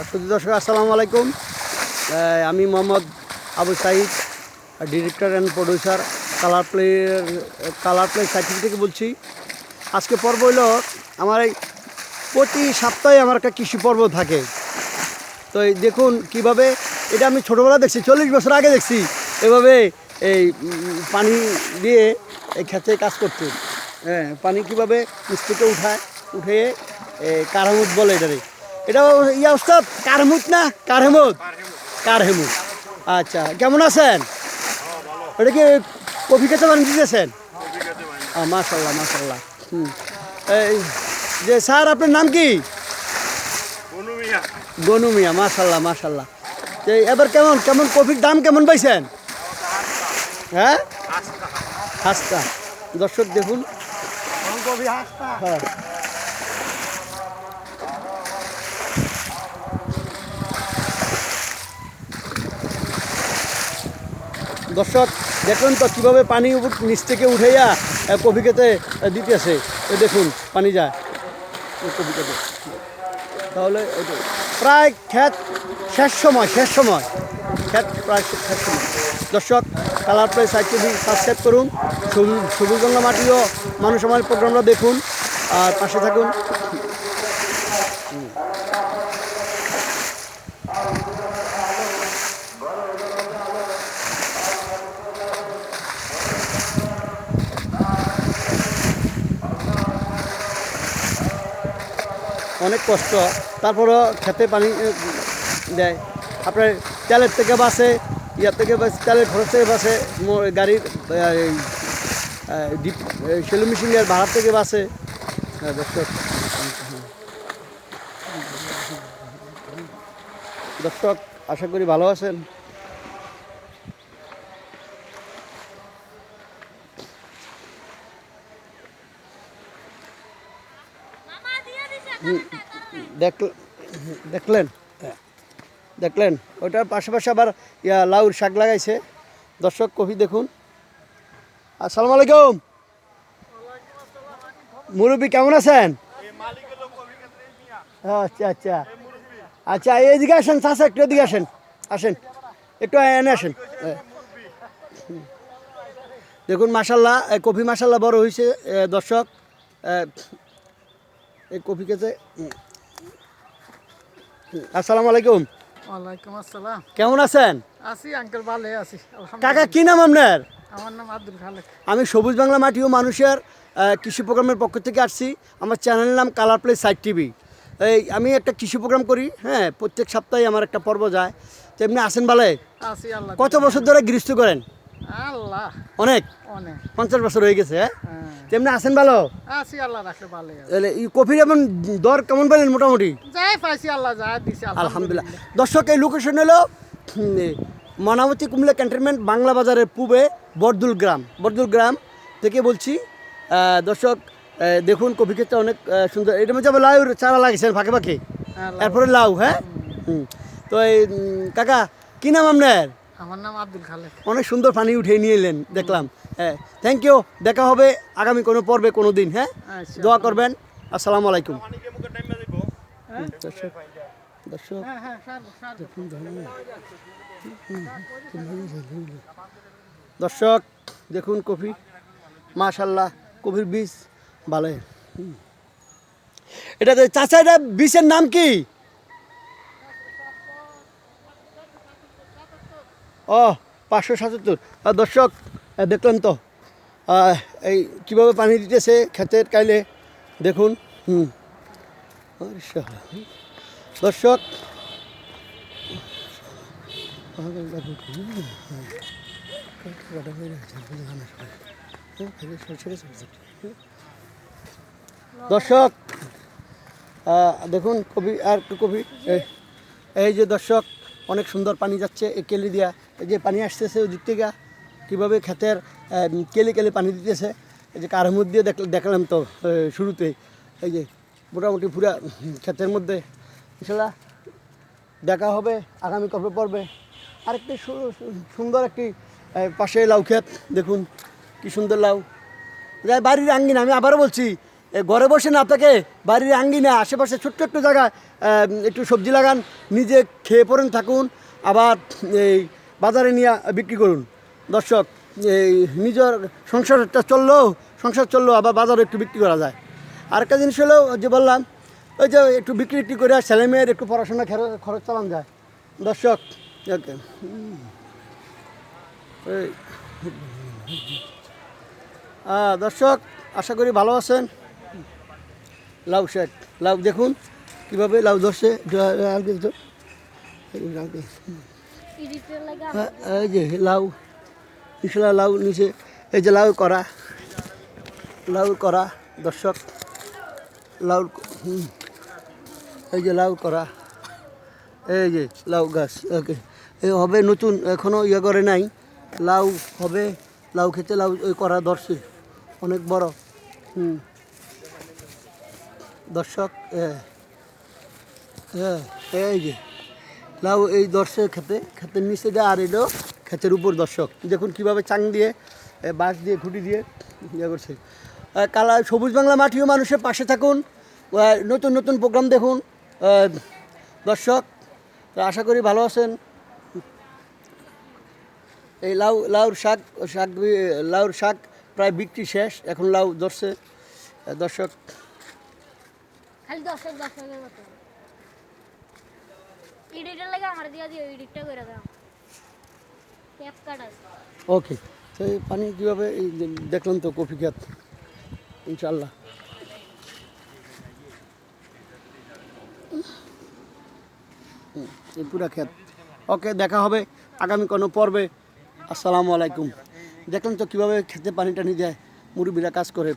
শুধু দর্শক আসসালামু আলাইকুম। আমি Mohammad Abu Sayeed, director and producer Colour Play Site থেকে বলছি। আজকে পর্ব হইল আমার এই প্রতি সপ্তাহে আমার একটা কৃষি পর্ব থাকে। তো এই দেখুন কীভাবে, এটা আমি ছোটোবেলা দেখছি, 40 বছর আগে দেখছি এভাবে এই পানি দিয়ে এই ক্ষেতে কাজ করতে। হ্যাঁ, পানি কীভাবে নিচ থেকে উঠে কারামুদ বলে এটারে। এটা ইয়া ওস্তাদ কারমুদ না কারহেমুদ? কারহেমুদ। আচ্ছা, কেমন আছেন? এটা কি কফি খেতে বানিয়ে দিতেছেন? মাশাল্লাহ মাশাল্লাহ। এই যে স্যার, আপনার নাম কি? গনু মিয়া। মাশাল্লাহ মাশাল্লাহ। এবার কেমন কেমন কফির দাম কেমন পাইছেন? হ্যাঁ, হাস্তা। দর্শক দেখুন, হ্যাঁ দর্শক দেখুন তো কীভাবে পানি নিচ থেকে উঠাইয়া কফি খেতে দিতেছে। দেখুন পানি যায় কফি খেতে। তাহলে প্রায় ক্ষেত শেষ সময় ক্ষেত প্রায় শেষ সময়। দর্শক, Colour Play Site TV subscribe করুন, সবুজ বাংলা মাটিও মানুষ আমার প্রোগ্রামটা দেখুন আর পাশে থাকুন। অনেক কষ্ট, তারপরও খেতে পানি দেয়। আপনার তেলের থেকে বাসে, ইয়ার থেকে তেলের খরচ থেকে বাসে, গাড়ির সেলু মেশিনের ভাড়ার থেকে বাসে। দর্শক দর্শক আশা করি ভালো আছেন। দেখলেন ওইটার পাশাপাশি আবার লাউর শাক লাগাইছে। দর্শক কফি দেখুন। আসসালামু আলাইকুম মুরব্বী, কেমন আছেন? আচ্ছা আচ্ছা আচ্ছা, এইদিকে আসেন চাচা, একটু এদিকে আসেন, একটু এনে আসেন। দেখুন মাশাল্লাহ, কফি মাশাল্লাহ বড় হয়েছে। দর্শক এই কফি খেতে। আসসালামু আলাইকুম। ওয়ালাইকুম আসসালাম। কেমন আছেন? আছি আঙ্কেল, ভালো আছি কাকা, কি নাম আপনার? আমার নাম আব্দুল খালেক। আমি সবুজ বাংলা মাটি ও মানুষের কৃষি প্রোগ্রামের পক্ষ থেকে আসছি। আমার চ্যানেলের নাম কালার প্লে সাইট টিভি। আমি একটা কৃষি প্রোগ্রাম করি, হ্যাঁ, প্রত্যেক সপ্তাহে আমার একটা পর্ব যায়। তো এমনি আসেন ভালো? আছি আল্লাহ। কত বছর ধরে গৃহস্থ করেন? আল্লাহ অনেক, 50 বছর হয়ে গেছে। হ্যাঁ, তেমনি আসেন ভালো? আছি আল্লাহ রাখলে ভালো। এই কফির এমন দর কেমন পেলেন? মোটামুটি যাই পাইছি আল্লাহ যা দিছে আলহামদুলিল্লাহ। দর্শক, এই লোকেশন হলো মনাবতী কুমিল্লা ক্যান্টনমেন্ট, বাংলা বাজারের পূবে বরদুল গ্রাম থেকে বলছি। দর্শক দেখুন কফি ক্ষেতটা অনেক সুন্দর। এটার মধ্যে আবার লাউর চারা লাগিয়েছেন ফাঁকে, এরপরে লাউ। হ্যাঁ, তো এই কাকা, কি নাম আপনার? আমার নাম আব্দুল খালেক। অনেক সুন্দর পানি উঠে নিয়ে এলেন দেখলাম। হ্যাঁ, থ্যাংক ইউ। দেখা হবে আগামী কোনো পর্বে কোনো দিন। হ্যাঁ, দোয়া করবেন। আসসালামু আলাইকুম। দর্শক দর্শক দেখুন কফি মাশাল্লাহ, কফির বীজ ভালো। এটা চাচা, এটা বীজের নাম কি? ও, 577। দর্শক দেখলেন তো এই কীভাবে পানি দিতেছে ক্ষেতের কাইলে দেখুন। দর্শক দর্শক দেখুন কফি আর একটু কফি। এই যে দর্শক, অনেক সুন্দর পানি যাচ্ছে এই কেলি দিয়া। এই যে পানি আসতেছে ওই দিক থেকে, কীভাবে ক্ষেতের কেলে পানি দিতেছে। এই যে কার মধ্যে দেখলাম তো শুরুতে, এই যে মোটামুটি পুরা ক্ষেতের মধ্যে। ইনশাল্লাহ দেখা হবে আগামী পর্বে। আরেকটি সুন্দর একটি পাশে লাউ ক্ষেত দেখুন, কি সুন্দর লাউ। যাই বাড়ির আঙ্গিনা, আমি আবারও বলছি, ঘরে বসে না আপনাকে বাড়ির আঙ্গিনা আশেপাশে ছোট্ট একটু জায়গায় একটু সবজি লাগান, নিজে খেয়ে পড়েন থাকুন, আবার এই বাজারে নিয়ে বিক্রি করুন। দর্শক, এই নিজের সংসার চললেও আবার বাজারে একটু বিক্রি করা যায়। আরেকটা জিনিস হলো যে বললাম, ওই যে একটু বিক্রি করে ছেলেমেয়ের একটু পড়াশোনা খরচ চালানো যায়। দর্শক, ওকে, দর্শক আশা করি ভালো আছেন। লাউ শাক, লাউ দেখুন কীভাবে লাউ ধরছে। এই যে লাউ, ইনশাল্লাহ লাউ নিচে, এই যে লাউ করা দর্শক, লাউ, এই যে লাউ করা, এই যে লাউ গাছ। ওকে, এই হবে নতুন, এখনও করে নাই, লাউ হবে, লাউ খেতে লাউ ওই করা ধরছে অনেক বড়। দর্শক, এই যে লাউ এই ধরছে ক্ষেতের নিচে দিয়ে, আর এলো ক্ষেতের উপর। দর্শক দেখুন কীভাবে চাং দিয়ে, বাঁশ দিয়ে, খুঁটি দিয়ে করছে। কালা সবুজ বাংলা মাটিও মানুষের পাশে থাকুন, নতুন নতুন প্রোগ্রাম দেখুন। দর্শক আশা করি ভালো আছেন। এই লাউর শাক প্রায় বিক্রি শেষ, এখন লাউ ধরছে। দর্শক খালি দর্শকের মতো এডিটের লাগে আমার দিয়া দিও, এডিটটা করে দাও, ট্যাপ কাট আছে। ওকে, তো এই পানি কীভাবে, এই দেখলাম তো কফি খেত, ইনশাল্লাহ। এই পুরা ক্ষেত। ওকে, দেখা হবে আগামী কোনো পর্বে। আসসালামু আলাইকুম। দেখলেন তো কীভাবে খেতে পানি টানি দেয়, মুরব্বিরা কাজ করে।